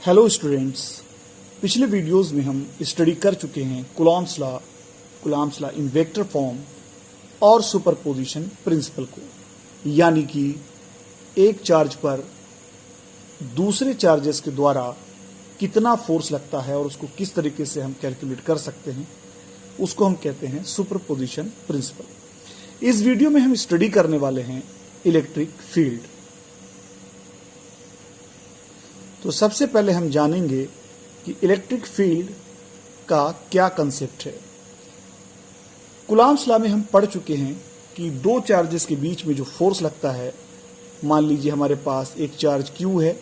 Hello students, पिछले videos में हम स्टडी कर चुके हैं Coulomb's law in vector form और सुपरपोजिशन प्रिंसिपल को, यानी कि एक चार्ज पर दूसरे चार्जेस के द्वारा कितना फोर्स लगता है और उसको किस तरीके से हम कैलकुलेट कर सकते हैं, उसको हम कहते हैं सुपरपोजिशन प्रिंसिपल। इस वीडियो में हम स्टडी करने वाले हैं इलेक्ट्रिक फील्ड। तो सबसे पहले हम जानेंगे कि इलेक्ट्रिक फील्ड का क्या कंसेप्ट है। कूलॉम्स लॉ में हम पढ़ चुके हैं कि दो चार्जेस के बीच में जो फोर्स लगता है, मान लीजिए हमारे पास एक चार्ज Q है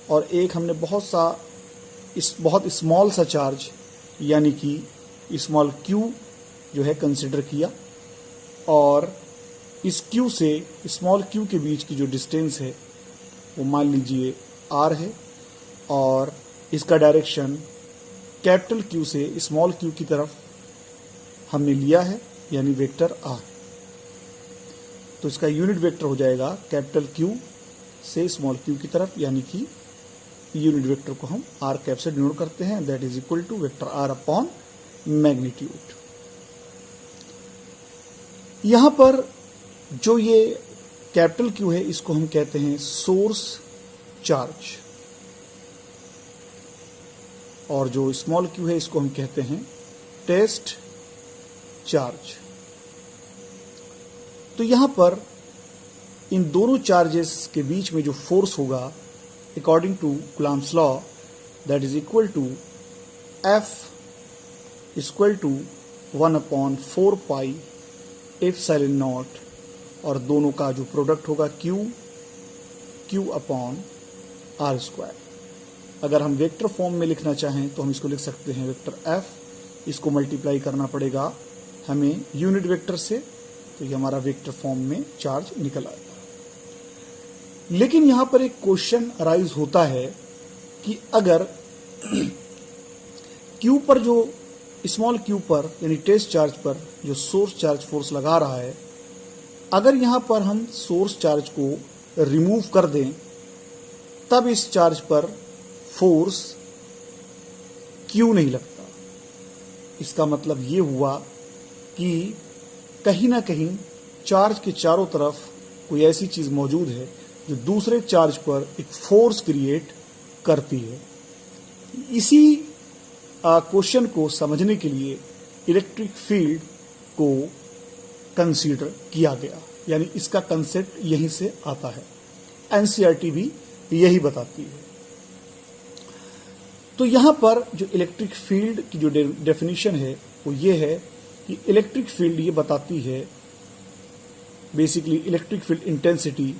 और एक हमने बहुत स्मॉल सा चार्ज यानी कि स्मॉल q जो है कंसिडर किया, और इस Q से स्मॉल q के बीच की जो डिस्टेंस है वो मान लीजिए r है, और इसका डायरेक्शन कैपिटल Q से स्मॉल q की तरफ हमने लिया है, यानी वेक्टर r। तो इसका यूनिट वेक्टर हो जाएगा कैपिटल Q से स्मॉल q की तरफ, यानी कि यूनिट वेक्टर को हम r कैप से डिनोट करते हैं, that is equal to vector r upon magnitude. यहां पर जो ये कैपिटल Q है इसको हम कहते हैं सोर्स चार्ज, और जो स्मॉल q है इसको हम कहते हैं टेस्ट चार्ज। तो यहां पर इन दोनों चार्जेस के बीच में जो फोर्स होगा according to Coulomb's law, that is equal to F equal to 1/4 pi epsilon naught, और दोनों का जो प्रोडक्ट होगा Q अपॉन R स्क्वायर। अगर हम वेक्टर फॉर्म में लिखना चाहें तो हम इसको लिख सकते हैं वेक्टर F, इसको मल्टीप्लाई करना पड़ेगा हमें यूनिट वेक्टर से, तो ये हमारा वेक्टर फॉर्म में चार्ज निकल आएगा। लेकिन यहां पर एक क्वेश्चन अराइज होता है कि अगर Q पर जो स्मॉल q पर यानी टेस्ट चार्ज पर जो सोर्स चार्ज फोर्स लगा रहा है, अगर यहां पर हम सोर्स चार्ज को रिमूव कर दें तब इस चार्ज पर फोर्स Q नहीं लगता। इसका मतलब ये हुआ कि कहीं ना कहीं चार्ज के चारों तरफ कोई ऐसी चीज मौजूद है जो दूसरे चार्ज पर एक फोर्स क्रिएट करती है। इसी क्वेश्चन को समझने के लिए इलेक्ट्रिक फील्ड को कंसीडर किया गया, यानी इसका कंसेप्ट यहीं से आता है। एनसीईआरटी भी यही बताती है। तो यहां पर जो इलेक्ट्रिक फील्ड की जो डेफिनेशन है वो ये है कि इलेक्ट्रिक फील्ड ये बताती है, basically electric field intensity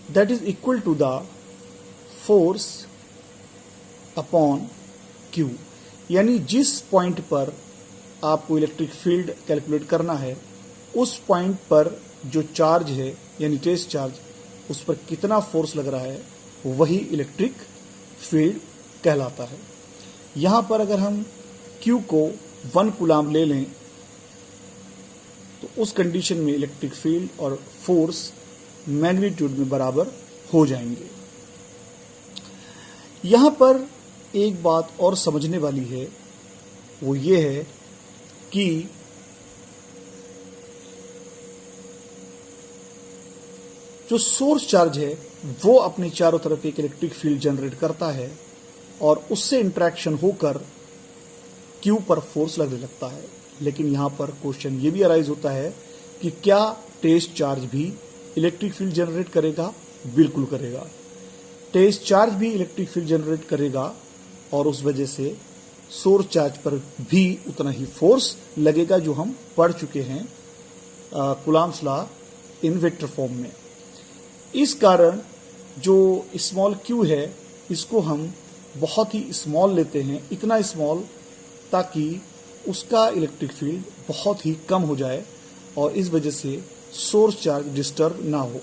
that is equal to the force upon Q, यानी जिस पॉइंट पर आपको इलेक्ट्रिक फील्ड कैलकुलेट करना है उस पॉइंट पर जो चार्ज है यानी टेस्ट चार्ज, उस पर कितना फोर्स लग रहा है वही इलेक्ट्रिक फील्ड कहलाता है। यहां पर अगर हम Q को 1 कूलॉम ले लें तो उस कंडीशन में इलेक्ट्रिक फील्ड और फोर्स मैग्नीट्यूड में बराबर हो जाएंगे। यहां पर एक बात और समझने वाली है, वो ये है कि जो सोर्स चार्ज है वो अपने चारों तरफ एक इलेक्ट्रिक फील्ड जनरेट करता है और उससे इंटरेक्शन होकर Q पर फोर्स लगने लगता है। लेकिन यहां पर क्वेश्चन ये भी अराइज होता है कि क्या टेस्ट चार्ज भी इलेक्ट्रिक फील्ड जनरेट करेगा? बिल्कुल करेगा। टेस्ट चार्ज भी इलेक्ट्रिक फील्ड जनरेट करेगा और उस वजह से सोर्स चार्ज पर भी उतना ही फोर्स लगेगा जो हम पढ़ चुके हैं Coulomb's law in vector form में। इस कारण जो स्मॉल q है इसको हम बहुत ही स्मॉल लेते हैं, इतना स्मॉल ताकि उसका इलेक्ट्रिक फील्ड बहुत ही कम हो जाए और इस वजह से सोर्स चार्ज डिस्टर्ब ना हो।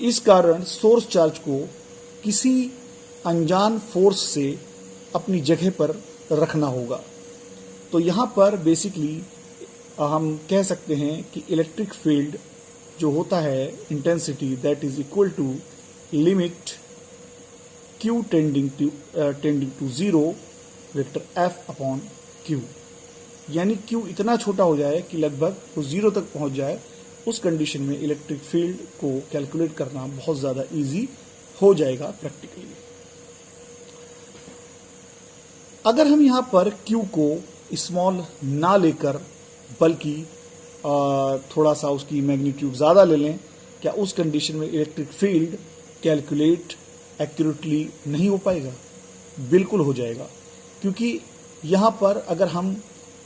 इस कारण सोर्स चार्ज को किसी अनजान फोर्स से अपनी जगह पर रखना होगा। तो यहाँ पर बेसिकली हम कह सकते हैं कि इलेक्ट्रिक फील्ड जो होता है intensity that is equal to limit Q tending to 0 vector F upon Q, यानी Q इतना छोटा हो जाए कि लगभग वो 0 तक पहुंच जाए। उस कंडीशन में इलेक्ट्रिक फील्ड को कैलकुलेट करना बहुत ज़्यादा इजी हो जाएगा प्रैक्टिकली। अगर हम यहाँ पर Q को स्मॉल ना लेकर बल्कि थोड़ा सा उसकी मैग्नीट्यूड ज़्यादा ले लें, क्या उस कंडीशन में इलेक्ट्रिक फील्ड कैलकुलेट एक्यूरेटली नहीं हो पाएगा? बिल्कुल हो जाएगा, क्योंकि यहाँ पर अगर हम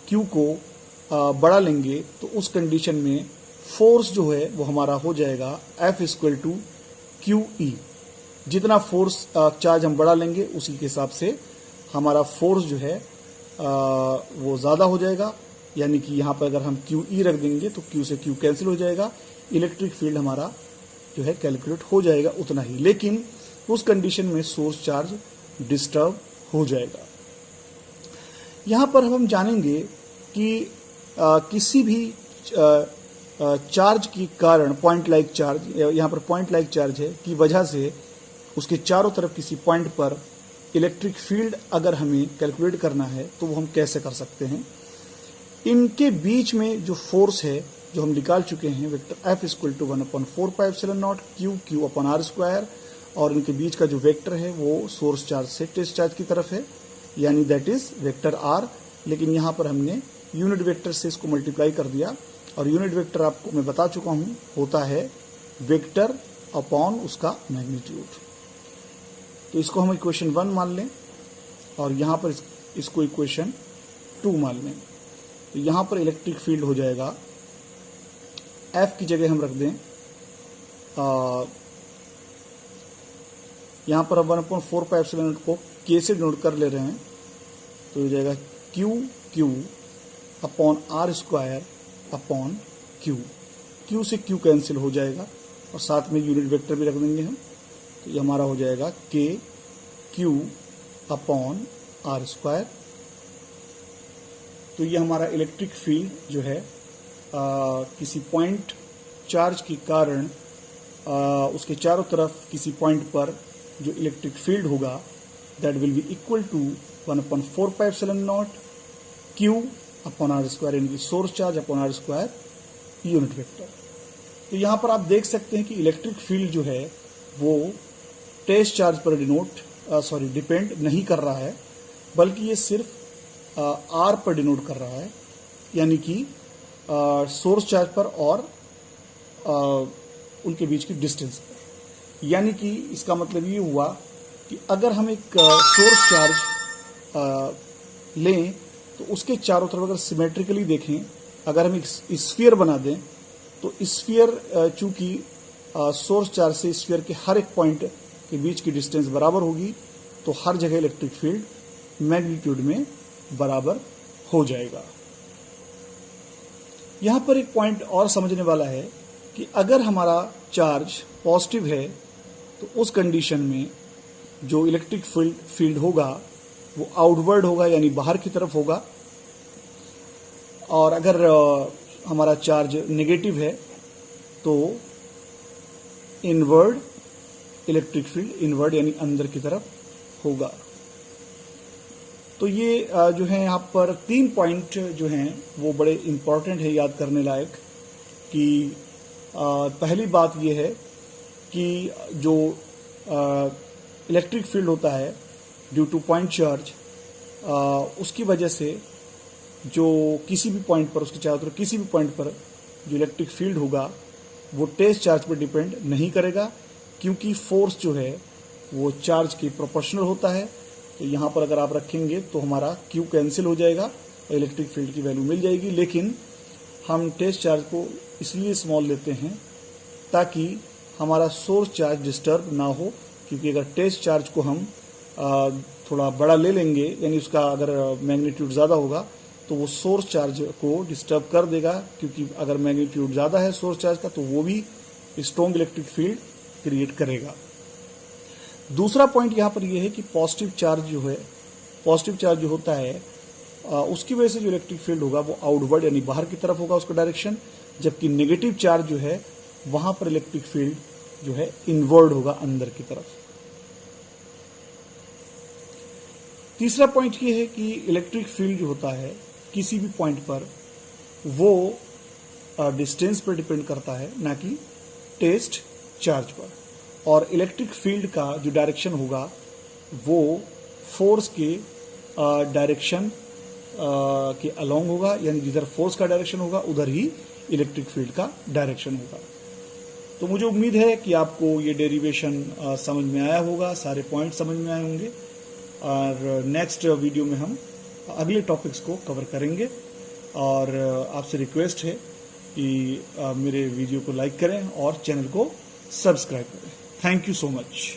Q को बड़ा लेंगे तो उस कंडीशन में फोर्स जो है वो हमारा हो जाएगा F इक्वल टू QE। जितना फोर्स चार्ज हम बड़ा लेंगे उसी के हिसाब से हमारा फोर्स जो है वो ज़्यादा हो जाएगा, यानी कि यहाँ पर अगर हम QE रख देंगे तो Q से Q कैंसिल हो जाएगा, इलेक्ट्रिक फील्ड हमारा जो है कैलकुलेट हो जाएगा उतना ही, लेकिन उस कंडीशन में सोर्स चार्ज डिस्टर्ब हो जाएगा। यहाँ पर हम जानेंगे कि किसी भी चार्ज के कारण पॉइंट लाइक चार्ज, यहाँ पर पॉइंट लाइक चार्ज है की वजह से उसके चारों तरफ किसी पॉइंट पर इलेक्ट्रिक फील्ड अगर हमें कैलकुलेट करना है तो वो हम कैसे कर सकते हैं। इनके बीच में जो फोर्स है जो हम निकाल चुके हैं, vector F equal to 1/4πε0 Q upon R square, और इनके बीच का जो वेक्टर है वो सोर्स चार्ज से टेस्ट चार्ज की तरफ है, यानी दैट इज वेक्टर R। लेकिन यहाँ पर हमने यूनिट वेक्टर से इसको मल्टीप्लाई कर दिया, और यूनिट वेक्टर आपको मैं बता चुका हूँ होता है वेक्टर अपॉन उसका मैग्नीट्यूड। तो इसको हम इक्वेशन 1 मान लें और यहाँ पर इसको इक्वेशन 2 मान लें। तो यहाँ पर इलेक्ट्रिक फील्ड हो जाएगा, F की जगह हम रख दें, यहाँ पर हम 1/4πε0 को K से डिनोट कर ले रहे हैं, तो हो जाएगा Q upon R square upon Q से Q कैंसिल हो जाएगा, और साथ में यूनिट वेक्टर भी रख देंगे हम, तो ये हमारा हो जाएगा Q अपॉन R स्क्वायर। तो ये हमारा इलेक्ट्रिक फील्ड जो है किसी पॉइंट चार्ज के कारण उसके चारों तरफ किसी पॉइंट पर जो इलेक्ट्रिक फील्ड होगा that will be equal to 1/4πε0 Q upon R square, यानी source charge upon R square unit vector. तो यहाँ पर आप देख सकते हैं कि इलेक्ट्रिक फील्ड जो है वो टेस्ट चार्ज पर डिपेंड नहीं कर रहा है, बल्कि ये सिर्फ R पर डिनोट कर रहा है, यानी कि सोर्स चार्ज पर और उनके बीच की डिस्टेंस पर। यानी कि इसका मतलब ये हुआ कि अगर हम एक सोर्स चार्ज लें तो उसके चारों तरफ अगर सिमेट्रिकली देखें, अगर हम एक स्फीयर बना दें तो स्फीयर चूंकि सोर्स चार्ज से स्फीयर के हर एक पॉइंट के बीच की डिस्टेंस बराबर होगी, तो हर जगह इलेक्ट्रिक फील्ड मैग्नीट्यूड में बराबर हो जाएगा। यहाँ पर एक पॉइंट और समझने वाला है कि अगर हमारा चार्ज पॉजिटिव है तो उस कंडीशन में जो इलेक्ट्रिक फील्ड होगा वो आउटवर्ड होगा, यानी बाहर की तरफ होगा, और अगर हमारा चार्ज नेगेटिव है तो इनवर्ड इलेक्ट्रिक फील्ड, इनवर्ड यानी अंदर की तरफ होगा। तो ये जो है यहाँ पर 3 पॉइंट जो हैं वो बड़े इम्पॉर्टेंट है याद करने लायक। कि पहली बात ये है कि जो इलेक्ट्रिक फील्ड होता है ड्यू टू पॉइंट चार्ज, उसकी वजह से जो किसी भी पॉइंट पर, उसके चारों तरफ किसी भी पॉइंट पर जो इलेक्ट्रिक फील्ड होगा वो टेस्ट चार्ज पर डिपेंड नहीं करेगा, क्योंकि फोर्स जो है वो चार्ज के प्रोपोर्शनल होता है। तो यहाँ पर अगर आप रखेंगे तो हमारा Q कैंसिल हो जाएगा और इलेक्ट्रिक फील्ड की वैल्यू मिल जाएगी। लेकिन हम टेस्ट चार्ज को इसलिए स्मॉल लेते हैं ताकि हमारा सोर्स चार्ज डिस्टर्ब ना हो, क्योंकि अगर टेस्ट चार्ज को हम थोड़ा बड़ा ले लेंगे, यानी उसका अगर मैग्नीट्यूड ज़्यादा होगा तो वो सोर्स चार्ज को डिस्टर्ब कर देगा, क्योंकि अगर मैग्नीट्यूड ज़्यादा है सोर्स चार्ज का तो वो भी स्ट्रॉन्ग इलेक्ट्रिक फील्ड क्रिएट करेगा। दूसरा पॉइंट यहाँ पर यह है कि पॉजिटिव चार्ज जो होता है उसकी वजह से जो इलेक्ट्रिक फील्ड होगा वो आउटवर्ड यानी बाहर की तरफ होगा उसका डायरेक्शन, जबकि नेगेटिव चार्ज जो है वहां पर इलेक्ट्रिक फील्ड जो है इनवर्ड होगा अंदर की तरफ। तीसरा पॉइंट ये है कि इलेक्ट्रिक फील्ड जो होता है किसी भी पॉइंट पर वो डिस्टेंस पर डिपेंड करता है, ना कि टेस्ट चार्ज पर। और इलेक्ट्रिक फील्ड का जो डायरेक्शन होगा वो फोर्स के डायरेक्शन के अलोंग होगा, यानी जिधर फोर्स का डायरेक्शन होगा उधर ही इलेक्ट्रिक फील्ड का डायरेक्शन होगा। तो मुझे उम्मीद है कि आपको ये डेरिवेशन समझ में आया होगा, सारे पॉइंट समझ में आए होंगे। और नेक्स्ट वीडियो में हम अगले टॉपिक्स को कवर करेंगे। और आपसे रिक्वेस्ट है कि मेरे वीडियो को लाइक करें और चैनल को सब्सक्राइब करें। Thank you so much.